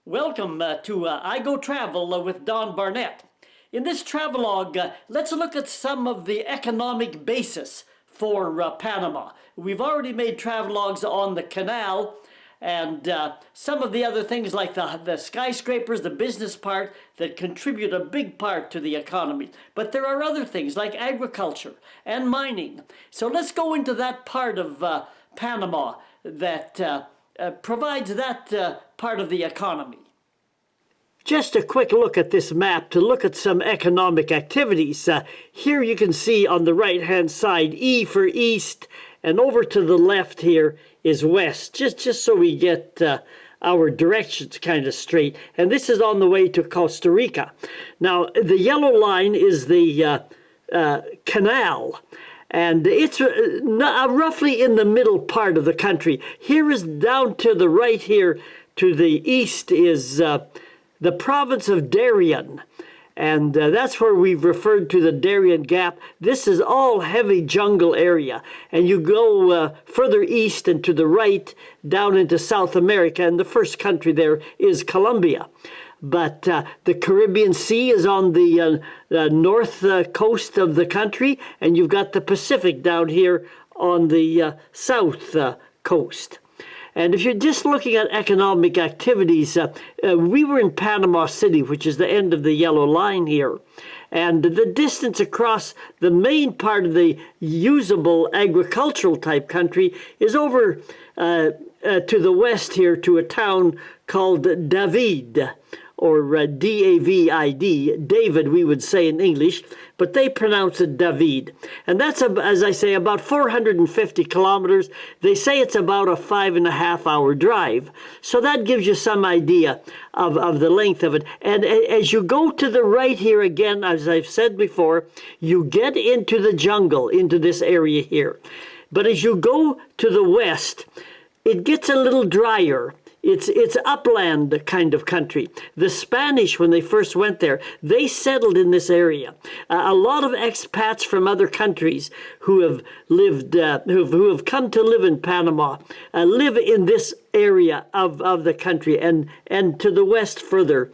Welcome to I Go Travel with Don Barnett. In this travelogue, let's look at some of the economic basis for Panama. We've already made travelogues on the canal and some of the other things like the skyscrapers, the business part that contribute a big part to the economy. But there are other things like agriculture and mining. So let's go into that part of Panama that provides that part of the economy. Just a quick look at this map to look at some economic activities. Here you can see on the right-hand side, E for east, and over to the left here is west, just so we get our directions kind of straight. And this is on the way to Costa Rica. Now, the yellow line is the canal. And it's roughly in the middle part of the country. Here is down to the right here, to the east is the province of Darien. And that's where we've referred to the Darien Gap. This is all heavy jungle area. And you go further east and to the right, down into South America, and the first country there is Colombia. But the Caribbean Sea is on the north coast of the country, and you've got the Pacific down here on the south coast. And if you're just looking at economic activities, we were in Panama City, which is the end of the yellow line here. And the distance across the main part of the usable agricultural type country is over to the west here to a town called David, or D-A-V-I-D, David we would say in English, but they pronounce it David. And that's, as I say, about 450 kilometers. They say it's about a 5.5-hour drive. So that gives you some idea of the length of it. And as you go to the right here again, as I've said before, you get into the jungle, into this area here. But as you go to the west, it gets a little drier. It's upland kind of country. The Spanish, when they first went there, they settled in this area. A lot of expats from other countries who have lived, who have come to live in Panama, live in this area of the country and to the west further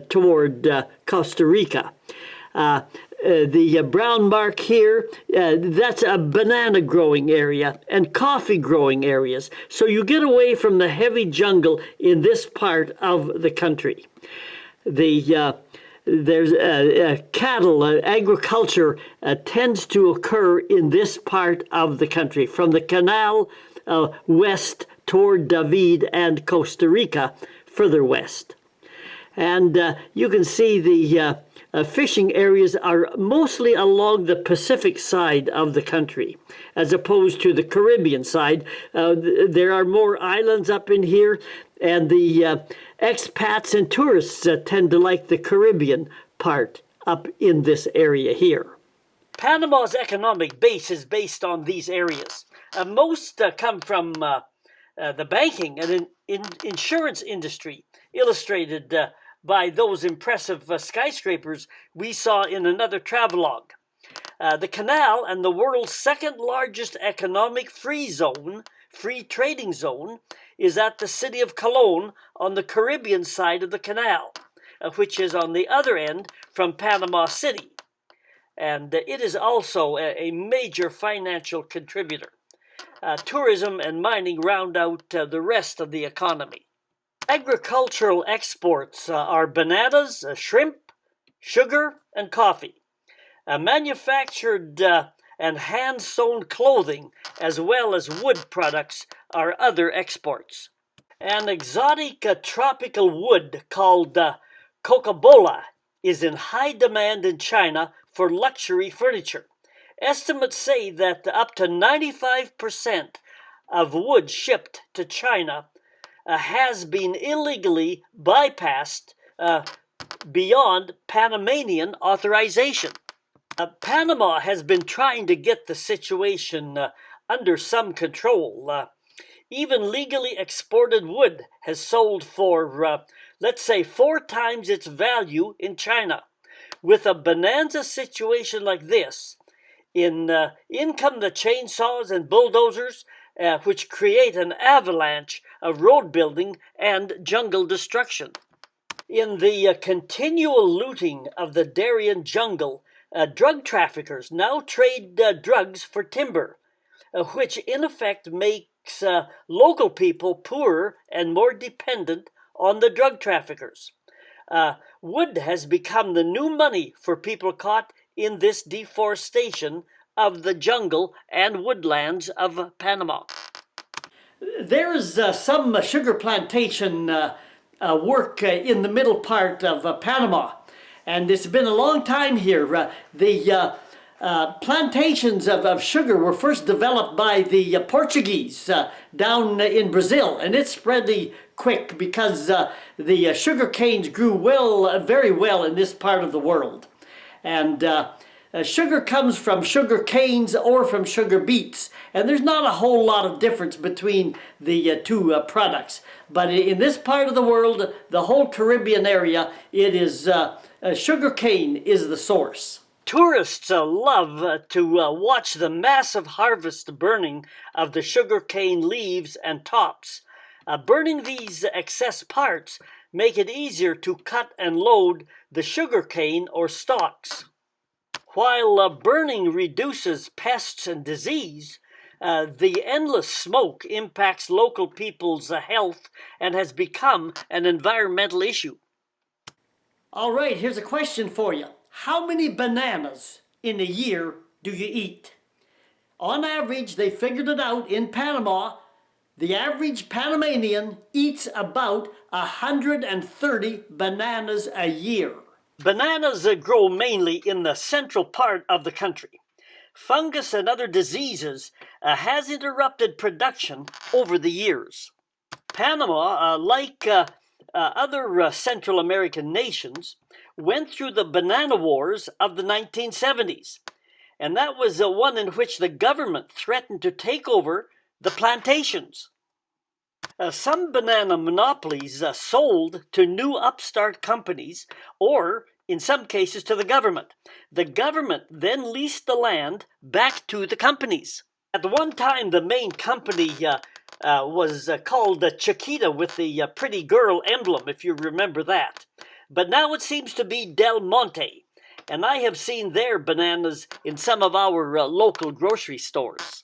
toward Costa Rica. The brown mark here, that's a banana growing area and coffee growing areas. So you get away from the heavy jungle in this part of the country. There's cattle, agriculture tends to occur in this part of the country, from the canal west toward David and Costa Rica, further west. And you can see the fishing areas are mostly along the Pacific side of the country, as opposed to the Caribbean side. There are more islands up in here, and the expats and tourists tend to like the Caribbean part up in this area here. Panama's economic base is based on these areas. Most come from the banking and insurance industry, illustrated by those impressive skyscrapers we saw in another travelogue. The canal and the world's second largest economic free trading zone, is at the city of Colón on the Caribbean side of the canal, which is on the other end from Panama City. And it is also a major financial contributor. Tourism and mining round out the rest of the economy. Agricultural exports are bananas, shrimp, sugar, and coffee. Manufactured and hand-sewn clothing, as well as wood products, are other exports. An exotic tropical wood called cocobola is in high demand in China for luxury furniture. Estimates say that up to 95% of wood shipped to China has been illegally bypassed beyond Panamanian authorization. Panama has been trying to get the situation under some control. Even legally exported wood has sold for, let's say, 4 times its value in China. With a bonanza situation like this, in come the chainsaws and bulldozers, which create an avalanche of road building and jungle destruction. In the continual looting of the Darien jungle, drug traffickers now trade drugs for timber, which in effect makes local people poorer and more dependent on the drug traffickers. Wood has become the new money for people caught in this deforestation of the jungle and woodlands of Panama. There's some sugar plantation work in the middle part of Panama, and it's been a long time here. The plantations of sugar were first developed by the Portuguese down in Brazil, and it's spread quick because the sugar canes grew very well in this part of the world. And sugar comes from sugar canes or from sugar beets, and there's not a whole lot of difference between the two products. But in this part of the world, the whole Caribbean area, it is sugar cane is the source. Tourists love to watch the massive harvest burning of the sugar cane leaves and tops. Burning these excess parts make it easier to cut and load the sugar cane or stalks. While burning reduces pests and disease, the endless smoke impacts local people's health and has become an environmental issue. All right, here's a question for you. How many bananas in a year do you eat? On average, they figured it out in Panama. The average Panamanian eats about 130 bananas a year. Bananas grow mainly in the central part of the country. Fungus and other diseases has interrupted production over the years. Panama, like other Central American nations, went through the banana wars of the 1970s. And that was one in which the government threatened to take over the plantations. Some banana monopolies sold to new upstart companies, or in some cases to the government. The government then leased the land back to the companies. At one time, the main company was called Chiquita with the pretty girl emblem, if you remember that. But now it seems to be Del Monte, and I have seen their bananas in some of our local grocery stores.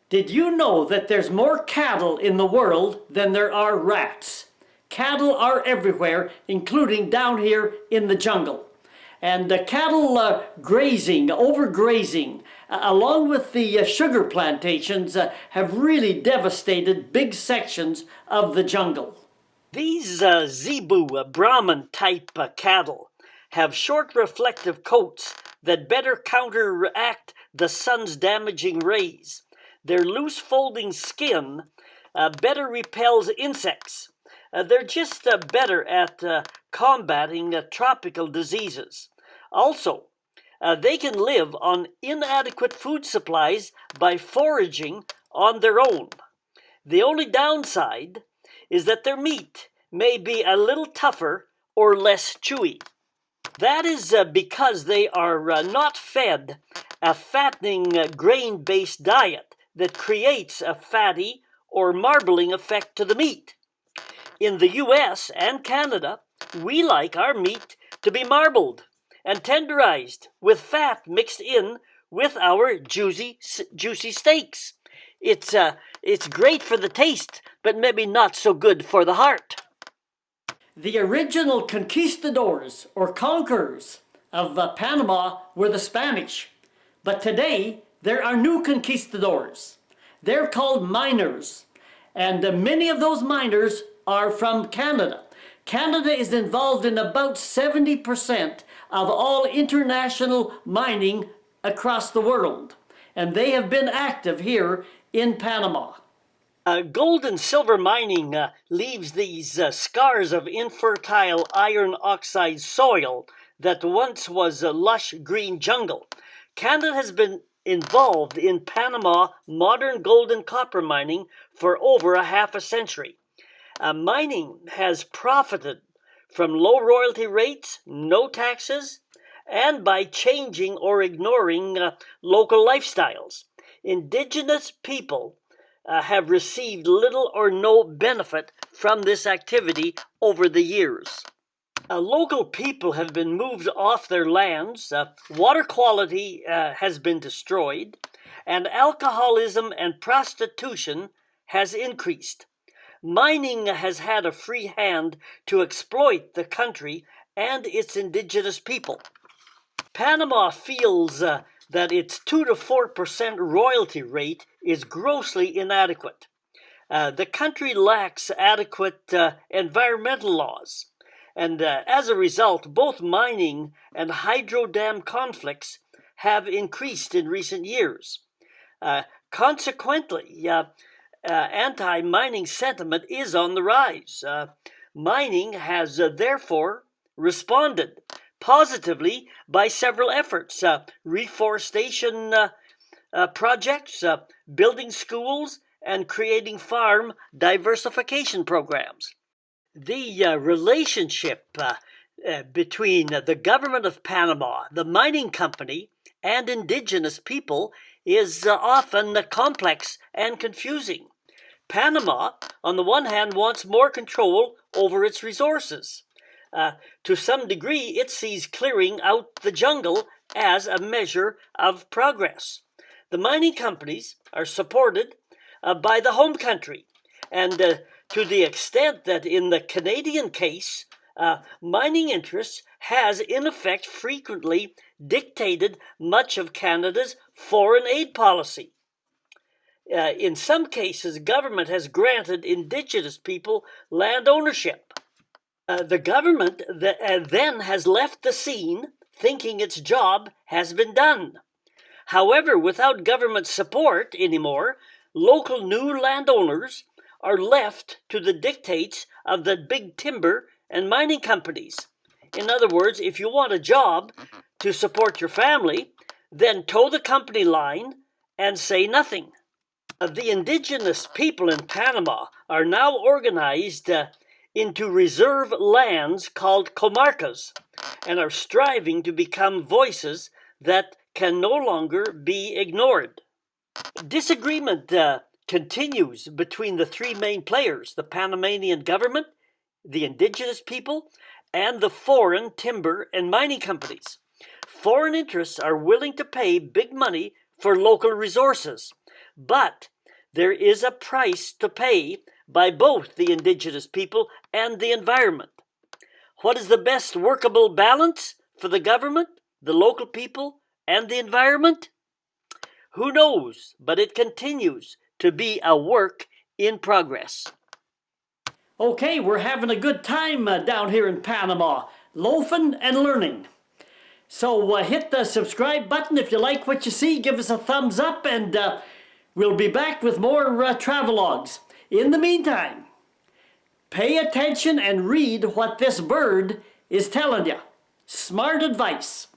Did you know that there's more cattle in the world than there are rats? Cattle are everywhere, including down here in the jungle. And cattle grazing, overgrazing, along with the sugar plantations, have really devastated big sections of the jungle. These Zebu Brahman type cattle have short reflective coats that better counteract the sun's damaging rays. Their loose folding skin better repels insects. They're just better at combating tropical diseases. Also, they can live on inadequate food supplies by foraging on their own. The only downside is that their meat may be a little tougher or less chewy. That is because they are not fed a fattening grain-based diet that creates a fatty or marbling effect to the meat. In the US and Canada, we like our meat to be marbled and tenderized with fat mixed in with our juicy steaks. It's great for the taste, but maybe not so good for the heart. The original conquistadors or conquerors of Panama were the Spanish, but today there are new conquistadors. They're called miners, and many of those miners are from Canada. Canada is involved in about 70% of all international mining across the world, and they have been active here in Panama. Gold and silver mining leaves these scars of infertile iron oxide soil that once was a lush green jungle. Canada has been involved in Panama modern gold and copper mining for over a half a century. Mining has profited from low royalty rates, no taxes, and by changing or ignoring local lifestyles. Indigenous people have received little or no benefit from this activity over the years. Local people have been moved off their lands, water quality has been destroyed, and alcoholism and prostitution has increased. Mining has had a free hand to exploit the country and its indigenous people. Panama feels that its 2 to 4% royalty rate is grossly inadequate. The country lacks adequate environmental laws, and as a result, both mining and hydro dam conflicts have increased in recent years. Consequently, anti-mining sentiment is on the rise. Mining has therefore responded positively by several efforts, reforestation projects, building schools, and creating farm diversification programs. The relationship between the government of Panama, the mining company, and indigenous people is often complex and confusing. Panama, on the one hand, wants more control over its resources. To some degree, it sees clearing out the jungle as a measure of progress. The mining companies are supported by the home country, and to the extent that in the Canadian case, mining interests has in effect frequently dictated much of Canada's foreign aid policy. In some cases, government has granted indigenous people land ownership. The government then has left the scene thinking its job has been done. However, without government support anymore, local new landowners are left to the dictates of the big timber and mining companies. In other words, if you want a job to support your family, then toe the company line and say nothing. The indigenous people in Panama are now organized into reserve lands called comarcas and are striving to become voices that can no longer be ignored. Disagreement continues between the three main players, the Panamanian government, the indigenous people, and the foreign timber and mining companies. Foreign interests are willing to pay big money for local resources, but there is a price to pay by both the indigenous people and the environment. What is the best workable balance for the government, the local people, and the environment? Who knows, but it continues to be a work in progress. Okay, we're having a good time down here in Panama, loafing and learning. So hit the subscribe button if you like what you see. Give us a thumbs up, and we'll be back with more travelogues. In the meantime, pay attention and read what this bird is telling you. Smart advice.